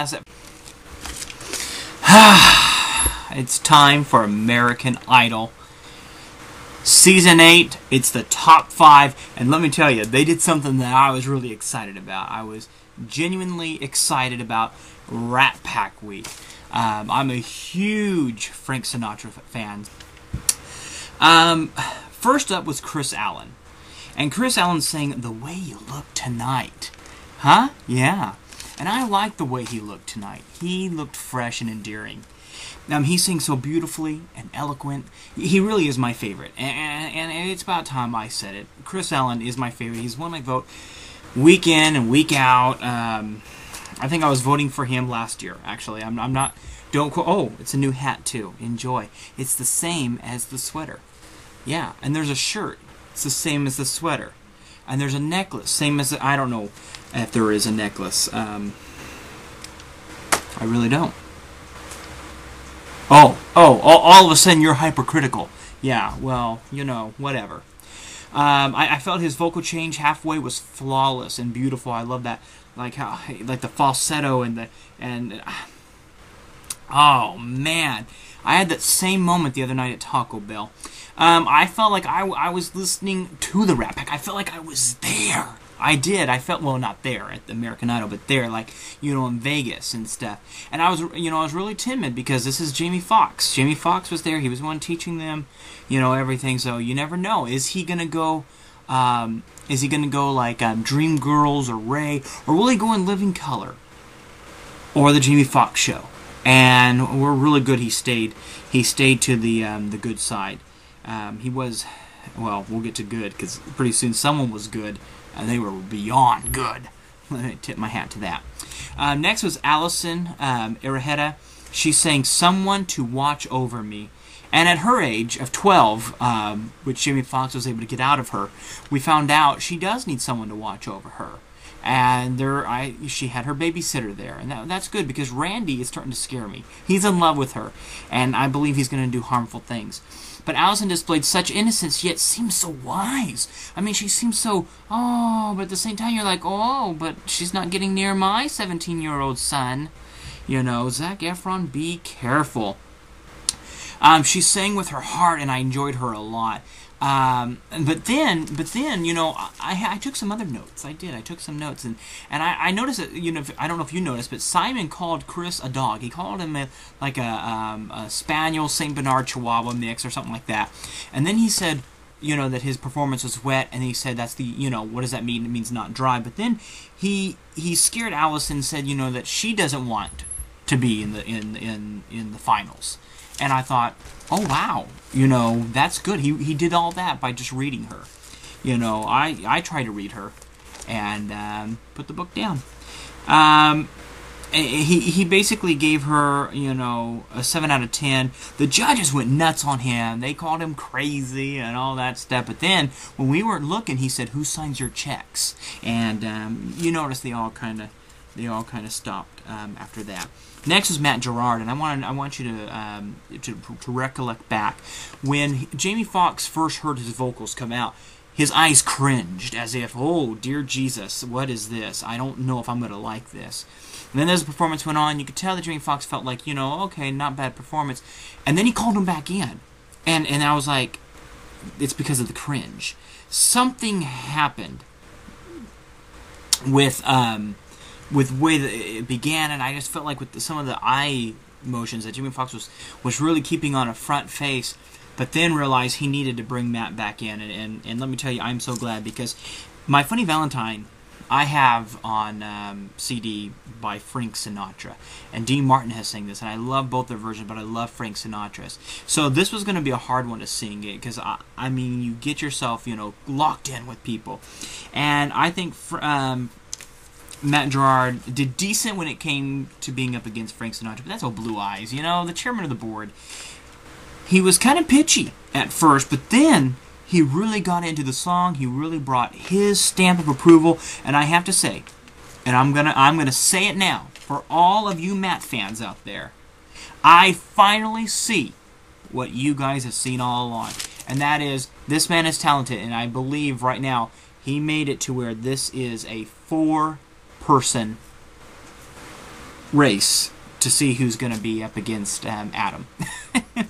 yes. It's time for American Idol. Season 8, it's the top 5, and let me tell you, they did something that I was really excited about. I was genuinely excited about Rat Pack Week. I'm a huge Frank Sinatra fan. First up was Chris Allen. And Chris Allen sang The Way You Look Tonight. Huh? Yeah. And I liked the way he looked tonight. He looked fresh and endearing. He sings so beautifully and eloquent. He really is my favorite. And it's about time I said it. Chris Allen is my favorite. He's one I vote week in and week out. I think I was voting for him last year, actually. I'm not... Don't... Oh, it's a new hat, too. Enjoy. It's the same as the sweater. Yeah, and there's a shirt. It's the same as the sweater. And there's a necklace. Same as... I don't know if there is a necklace. I really don't. Oh, all of a sudden you're hypercritical. Yeah, well, you know, whatever. I felt his vocal change halfway was flawless and beautiful. I love that, like the falsetto and oh man, I had that same moment the other night at Taco Bell. I felt like I was listening to the Rat Pack. I felt like I was there. I did. I felt, well, not there at the American Idol, but there, like, you know, in Vegas and stuff. And I was really timid because this is Jamie Foxx. Jamie Foxx was there. He was the one teaching them, you know, everything. So you never know. Is he gonna go? Is he gonna go like Dreamgirls or Ray, or will he go in Living Color, or the Jamie Foxx show? And we're really good. He stayed. He stayed to the good side. He was, well, we'll get to good because pretty soon someone was good. And they were beyond good. Let me tip my hat to that. Next was Allison Iraheta. She sang Someone to Watch Over Me. And at her age of 12, which Jamie Foxx was able to get out of her, we found out she does need someone to watch over her. And she had her babysitter there. And that's good because Randy is starting to scare me. He's in love with her. And I believe he's going to do harmful things. But Allison displayed such innocence, yet seems so wise. I mean, she seems so, oh, but at the same time, you're like, oh, but she's not getting near my 17-year-old son. You know, Zac Efron, be careful. She sang with her heart, and I enjoyed her a lot. But then, you know, I took some other notes. I did. I took some notes, and I noticed that, you know, I don't know if you noticed, but Simon called Chris a dog. He called him like a Spaniel Saint Bernard Chihuahua mix or something like that. And then he said, you know, that his performance was wet, and he said that's the, you know, what does that mean? It means not dry. But then he scared Allison and said, you know, that she doesn't want to be in the finals. And I thought, oh wow, you know, that's good. He did all that by just reading her. You know, I try to read her and put the book down. He basically gave her, you know, a 7 out of 10. The judges went nuts on him. They called him crazy and all that stuff. But then when we weren't looking, he said, "Who signs your checks?" And you notice they all kind of stopped after that. Next was Matt Gerard, and I want you to recollect back when Jamie Foxx first heard his vocals come out. His eyes cringed as if, oh dear Jesus, what is this? I don't know if I'm going to like this. And then as the performance went on, you could tell that Jamie Foxx felt like, you know, okay, not bad performance. And then he called him back in, and I was like, it's because of the cringe. Something happened with the way that it began, and I just felt like with some of the eye motions that Jamie Foxx was really keeping on a front face, but then realized he needed to bring Matt back in, and let me tell you, I'm so glad, because My Funny Valentine I have on CD by Frank Sinatra, and Dean Martin has sang this, and I love both their versions, but I love Frank Sinatra's. So this was going to be a hard one to sing it, because I mean, you get yourself, you know, locked in with people, and I think Matt Gerard did decent when it came to being up against Frank Sinatra, but that's all Blue Eyes, you know, the chairman of the board. He was kind of pitchy at first, but then he really got into the song. He really brought his stamp of approval, and I have to say, and I'm gonna say it now for all of you Matt fans out there, I finally see what you guys have seen all along, and that is this man is talented, and I believe right now he made it to where this is a 4-person race to see who's going to be up against Adam.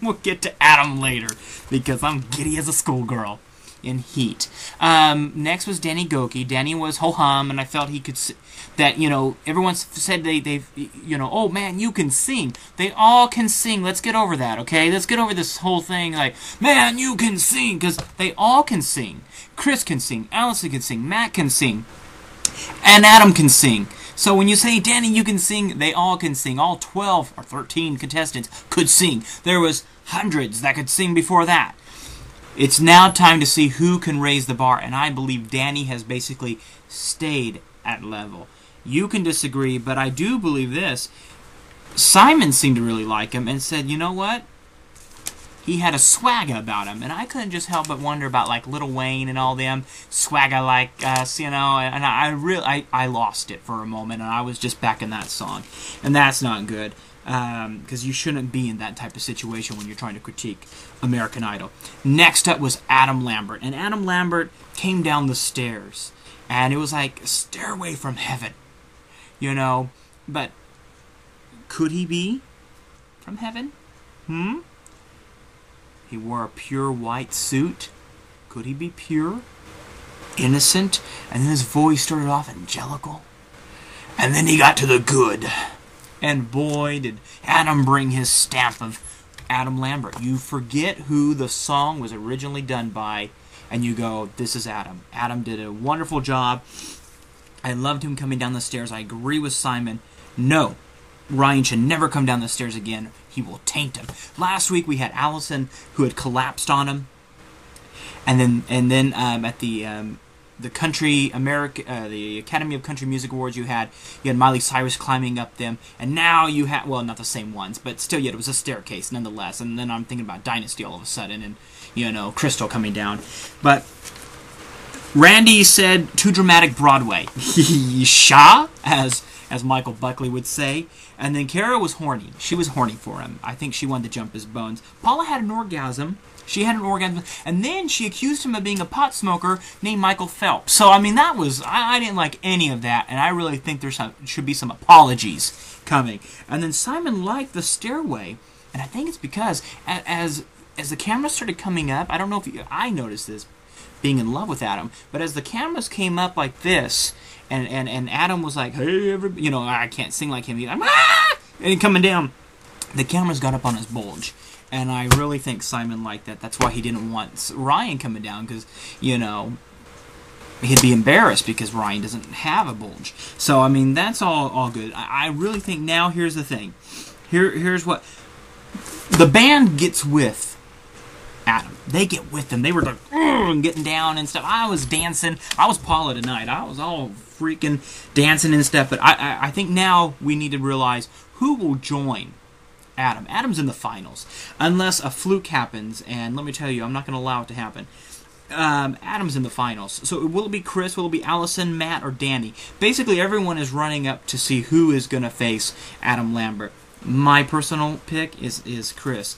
We'll get to Adam later, because I'm giddy as a schoolgirl in Heat. Next was Danny Goki. Danny was ho-hum, and I felt he could that, you know, everyone said they've, you know, oh man, you can sing. They all can sing. Let's get over that, okay? Let's get over this whole thing, like, man, you can sing, because they all can sing. Chris can sing, Allison can sing, Matt can sing, and Adam can sing. So when you say, Danny, you can sing, they all can sing. All 12 or 13 contestants could sing. There was hundreds that could sing before that. It's now time to see who can raise the bar, and I believe Danny has basically stayed at level. You can disagree, but I do believe this. Simon seemed to really like him and said, you know what? He had a swagger about him, and I couldn't just help but wonder about, like, Lil Wayne and all them swagger like us, you know, and I lost it for a moment, and I was just back in that song, and that's not good, because you shouldn't be in that type of situation when you're trying to critique American Idol. Next up was Adam Lambert, and Adam Lambert came down the stairs, and it was like a stairway from heaven, you know, but could he be from heaven? He wore a pure white suit. Could he be pure? Innocent? And then his voice started off angelical. And then he got to the good. And boy, did Adam bring his stamp of Adam Lambert. You forget who the song was originally done by, and you go, this is Adam. Adam did a wonderful job. I loved him coming down the stairs. I agree with Simon. No, Ryan should never come down the stairs again. He will taint him. Last week we had Allison, who had collapsed on him, and then at the the Academy of Country Music Awards, you had Miley Cyrus climbing up them, and now you have, well, not the same ones, but still, yet it was a staircase nonetheless. And then I'm thinking about Dynasty all of a sudden, and you know, Crystal coming down, but Randy said too dramatic Broadway. Sha, as Michael Buckley would say. And then Kara was horny. She was horny for him. I think she wanted to jump his bones. Paula had an orgasm. She had an orgasm. And then she accused him of being a pot smoker named Michael Phelps. So, I mean, that was... I didn't like any of that. And I really think there should be some apologies coming. And then Simon liked the stairway. And I think it's because as the cameras started coming up... I don't know if I noticed this, being in love with Adam. But as the cameras came up like this... And Adam was like, hey, everybody, you know, I can't sing like him. He's like, ah! And coming down, the cameras got up on his bulge. And I really think Simon liked that. That's why he didn't want Ryan coming down, because, you know, he'd be embarrassed because Ryan doesn't have a bulge. So, I mean, that's all good. I really think now, here's the thing. Here's what... The band gets with Adam. They get with him. They were like, getting down and stuff. I was dancing. I was Paula tonight. I was all freaking dancing and stuff. But I think now we need to realize who will join Adam. Adam's in the finals. Unless a fluke happens. And let me tell you, I'm not going to allow it to happen. Adam's in the finals. So will it be Chris? Will it be Allison, Matt, or Danny? Basically, everyone is running up to see who is going to face Adam Lambert. My personal pick is Chris.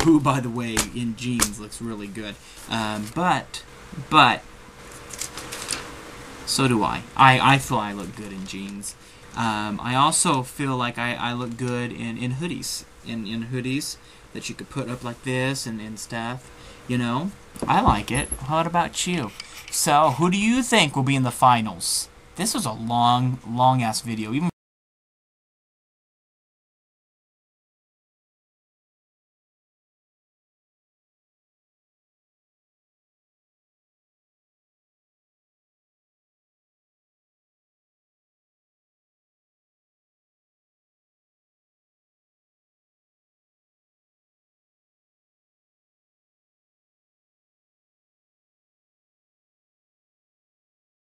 Who, by the way, in jeans looks really good. But, so do I. I feel I look good in jeans. I also feel like I look good in hoodies. In hoodies that you could put up like this and stuff. You know? I like it. What about you? So, who do you think will be in the finals? This was a long, long-ass video. Even